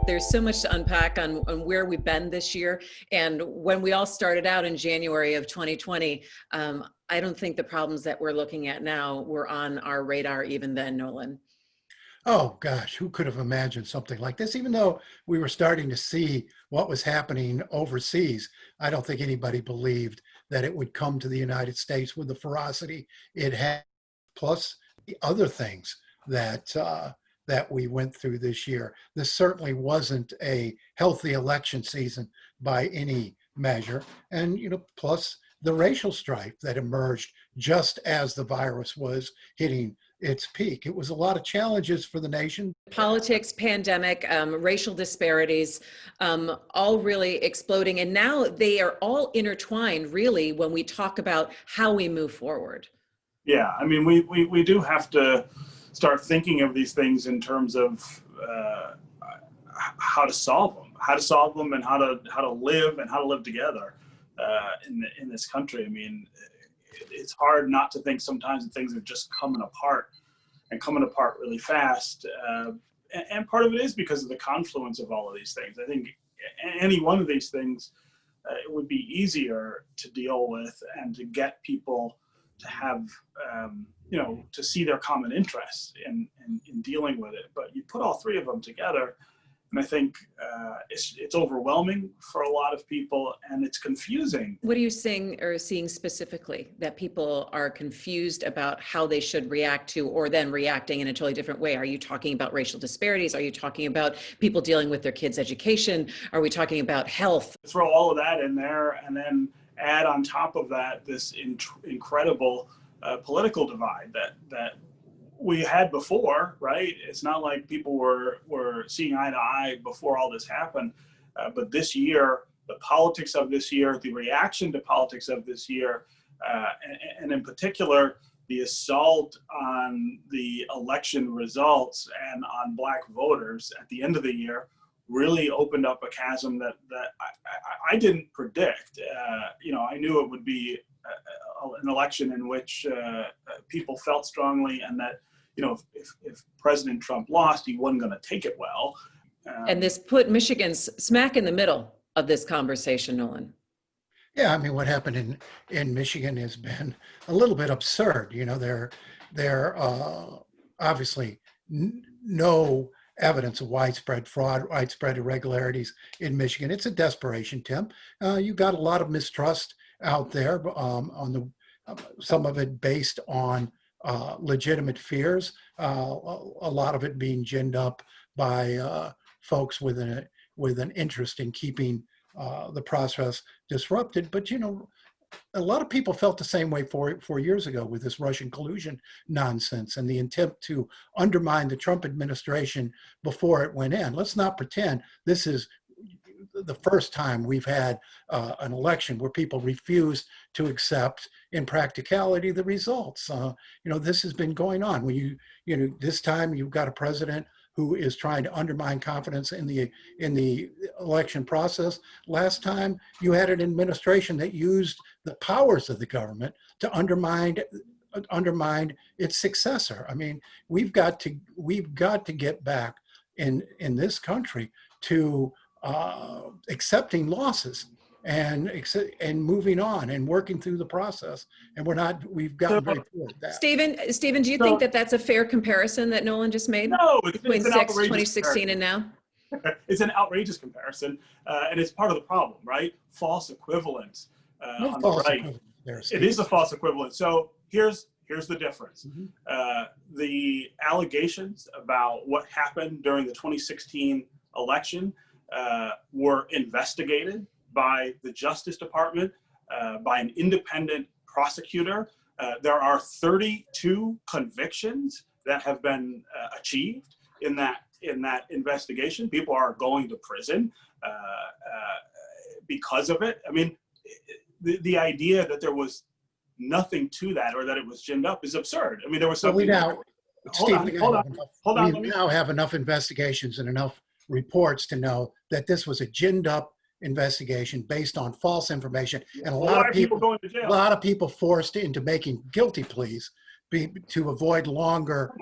There's so much to unpack on where we've been this year. And when we all started out in January of 2020, I don't think the problems that we're looking at now were on our radar even then, Nolan. Oh gosh, who could have imagined something like this? Even though we were starting to see what was happening overseas, I don't think anybody believed that it would come to the United States with the ferocity it had, plus the other things that that we went through this year. This certainly wasn't a healthy election season by any measure. And, plus the racial strife that emerged just as the virus was hitting its peak. It was a lot of challenges for the nation. Politics, pandemic, racial disparities, all really exploding. And now they are all intertwined, really, when we talk about how we move forward. Yeah, I mean, we do have to start thinking of these things in terms of how to solve them, and how to live together in this country. I mean, it's hard not to think sometimes that things are just coming apart really fast. And part of it is because of the confluence of all of these things. I think any one of these things, it would be easier to deal with and to get people to have, to see their common interests in dealing with it. But you put all three of them together, and I think it's overwhelming for a lot of people, and it's confusing. What are you seeing specifically that people are confused about how they should react to, or then reacting in a totally different way? Are you talking about racial disparities? Are you talking about people dealing with their kids' education? Are we talking about health? Throw all of that in there, and then add on top of that this incredible political divide that we had before, right? It's not like people were seeing eye to eye before all this happened, but this year, the politics of this year, the reaction to politics of this year, and in particular, the assault on the election results and on Black voters at the end of the year really opened up a chasm that I didn't predict. I knew it would be an election in which people felt strongly, and that if President Trump lost, he wasn't going to take it well. And this put Michigan smack in the middle of this conversation, Nolan. Yeah, I mean, what happened in Michigan has been a little bit absurd. There obviously no evidence of widespread fraud, widespread irregularities in Michigan. It's a desperation, Tim. You got a lot of mistrust out there, some of it based on legitimate fears, a lot of it being ginned up by folks with an interest in keeping the process disrupted. But a lot of people felt the same way 4 years ago with this Russian collusion nonsense and the attempt to undermine the Trump administration before it went in. Let's not pretend this is the first time we've had an election where people refuse to accept, in practicality, the results. This has been going on. This time you've got a president who is trying to undermine confidence in the election process. Last time you had an administration that used the powers of the government to undermine its successor. I mean, we've got to get back in this country to accepting losses and moving on and working through the process. And we've gotten very poor at that. Stephen, do you think that that's a fair comparison that Nolan just made? No, between 2016 and now? It's an outrageous comparison, and it's part of the problem, right? False equivalence on the right. It is a false equivalence. So here's the difference. Mm-hmm. The allegations about what happened during the 2016 election were investigated by the Justice Department, by an independent prosecutor. There are 32 convictions that have been achieved in that investigation. People are going to prison because of it. I mean, the idea that there was nothing to that, or that it was ginned up, is absurd. I mean, there was something. Hold on. We now have enough investigations and enough reports to know that this was a ginned up investigation based on false information, and a lot of people going to jail. A lot of people forced into making guilty pleas to avoid longer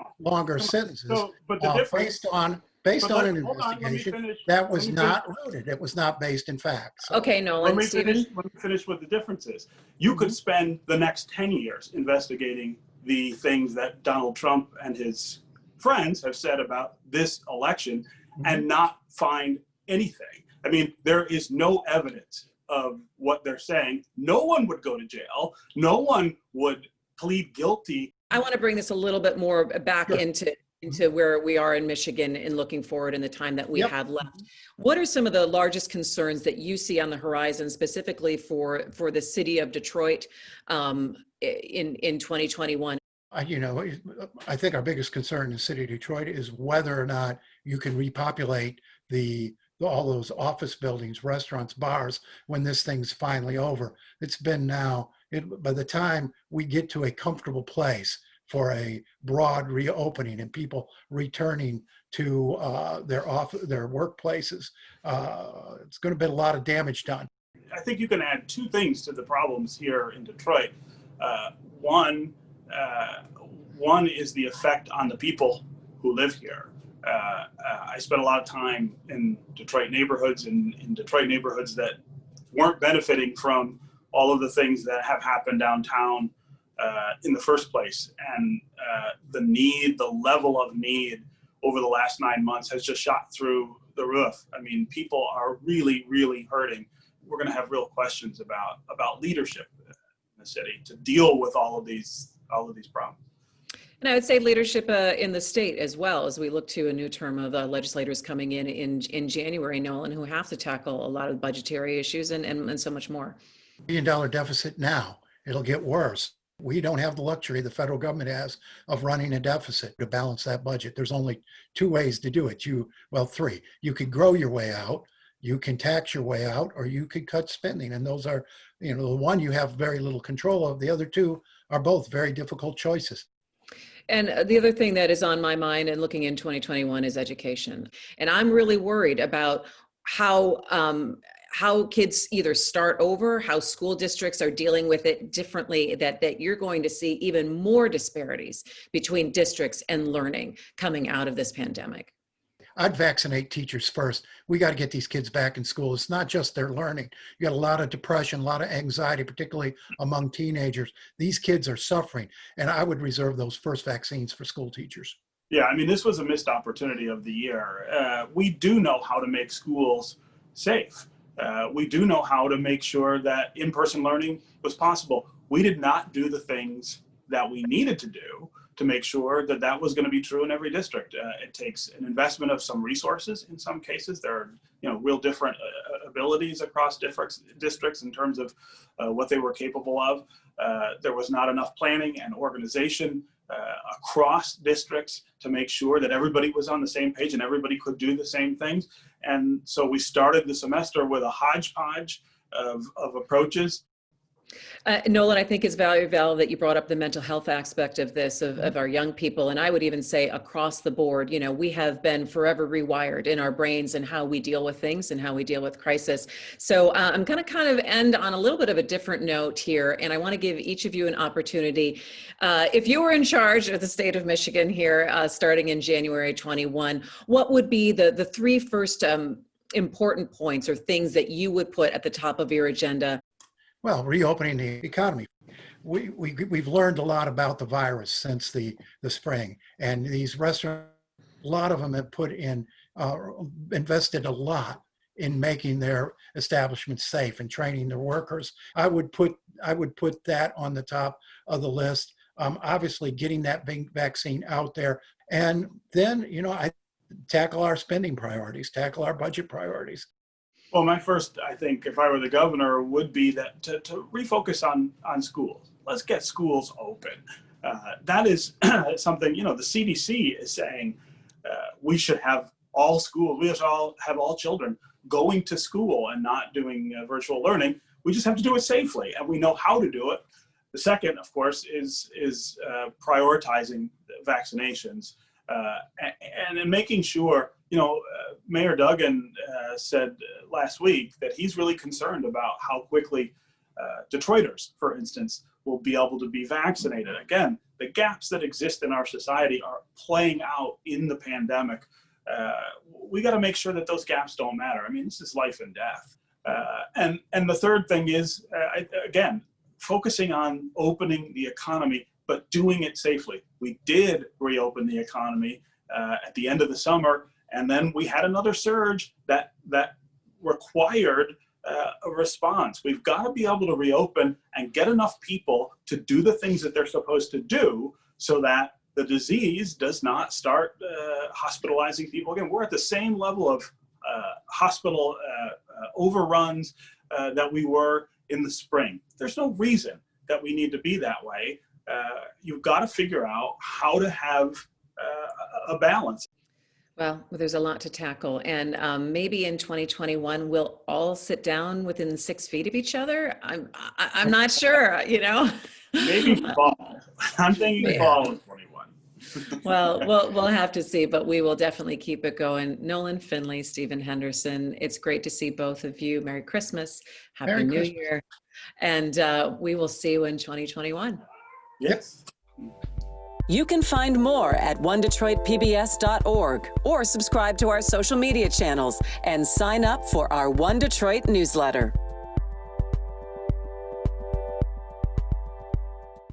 sentences, but the difference, based on Based But on an hold on, let me investigation finish. that was Let me not rooted. It was not based in fact. So, Okay, Nolan, Stephen? Let me finish what the difference is. You could spend the next 10 years investigating the things that Donald Trump and his friends have said about this election and not find anything. I mean, there is no evidence of what they're saying. No one would go to jail. No one would plead guilty. I want to bring this a little bit more back Sure. into where we are in Michigan and looking forward in the time that we Yep. have left. What are some of the largest concerns that you see on the horizon, specifically for the city of Detroit in 2021? I think our biggest concern in the city of Detroit is whether or not you can repopulate all those office buildings, restaurants, bars, when this thing's finally over. It's been now, by the time we get to a comfortable place for a broad reopening and people returning to their workplaces, it's going to be a lot of damage done. I think you can add two things to the problems here in Detroit. One is the effect on the people who live here. I spent a lot of time in Detroit neighborhoods and in Detroit neighborhoods that weren't benefiting from all of the things that have happened downtown in the first place. And the level of need over the last 9 months has just shot through the roof. I mean, people are really, really hurting. We're going to have real questions about leadership in the city to deal with all of these problems. And I would say leadership in the state as well, as we look to a new term of legislators coming in January, Nolan, who have to tackle a lot of budgetary issues and so much more. $1 billion deficit now. It'll get worse. We don't have the luxury the federal government has of running a deficit to balance that budget. There's only two ways to do it. Three. You could grow your way out, you can tax your way out, or you could cut spending. And those are, the one you have very little control of. The other two are both very difficult choices. And the other thing that is on my mind and looking in 2021 is education. And I'm really worried about how kids either start over, how school districts are dealing with it differently, that you're going to see even more disparities between districts and learning coming out of this pandemic. I'd vaccinate teachers first. We got to get these kids back in school. It's not just their learning. You got a lot of depression, a lot of anxiety, particularly among teenagers. These kids are suffering, and I would reserve those first vaccines for school teachers. Yeah, I mean, this was a missed opportunity of the year. We do know how to make schools safe. We do know how to make sure that in-person learning was possible. We did not do the things that we needed to do to make sure that was going to be true in every district. It takes an investment of some resources in some cases. There are real different abilities across districts in terms of what they were capable of. There was not enough planning and organization across districts to make sure that everybody was on the same page and everybody could do the same things. And so we started the semester with a hodgepodge of approaches. Nolan, I think it's valuable that you brought up the mental health aspect of this, of our young people. And I would even say across the board, we have been forever rewired in our brains and how we deal with things and how we deal with crisis. So I'm going to kind of end on a little bit of a different note here. And I want to give each of you an opportunity. If you were in charge of the state of Michigan here, starting in January 21, what would be the three first important points or things that you would put at the top of your agenda? Well, reopening the economy. We've learned a lot about the virus since the spring, and these restaurants, a lot of them have invested a lot in making their establishments safe and training their workers. I would put that on the top of the list. Obviously, getting that big vaccine out there, and then I tackle our spending priorities, tackle our budget priorities. Well, my first, I think, if I were the governor, would be that to refocus on schools. Let's get schools open. That is something, the CDC is saying we should have all schools, we should have all children going to school and not doing virtual learning. We just have to do it safely, and we know how to do it. The second, of course, is prioritizing vaccinations and making sure, Mayor Duggan said last week that he's really concerned about how quickly Detroiters, for instance, will be able to be vaccinated. Again, the gaps that exist in our society are playing out in the pandemic we got to make sure that those gaps don't matter. I mean, this is life and death. And the third thing is, again, focusing on opening the economy, but doing it safely. We did reopen the economy at the end of the summer, and then we had another surge that required a response. We've got to be able to reopen and get enough people to do the things that they're supposed to do so that the disease does not start hospitalizing people again. We're at the same level of hospital overruns that we were in the spring. There's no reason that we need to be that way. You've got to figure out how to have a balance. Well, there's a lot to tackle, and maybe in 2021 we'll all sit down within 6 feet of each other. I'm not sure, you know. Maybe fall. I'm thinking fall in 21. Well, we'll have to see, but we will definitely keep it going. Nolan, Finley, Stephen Henderson, it's great to see both of you. Merry Christmas, Happy Merry New Christmas. Year, and we will see you in 2021. Yes. You can find more at onedetroitpbs.org or subscribe to our social media channels and sign up for our One Detroit newsletter.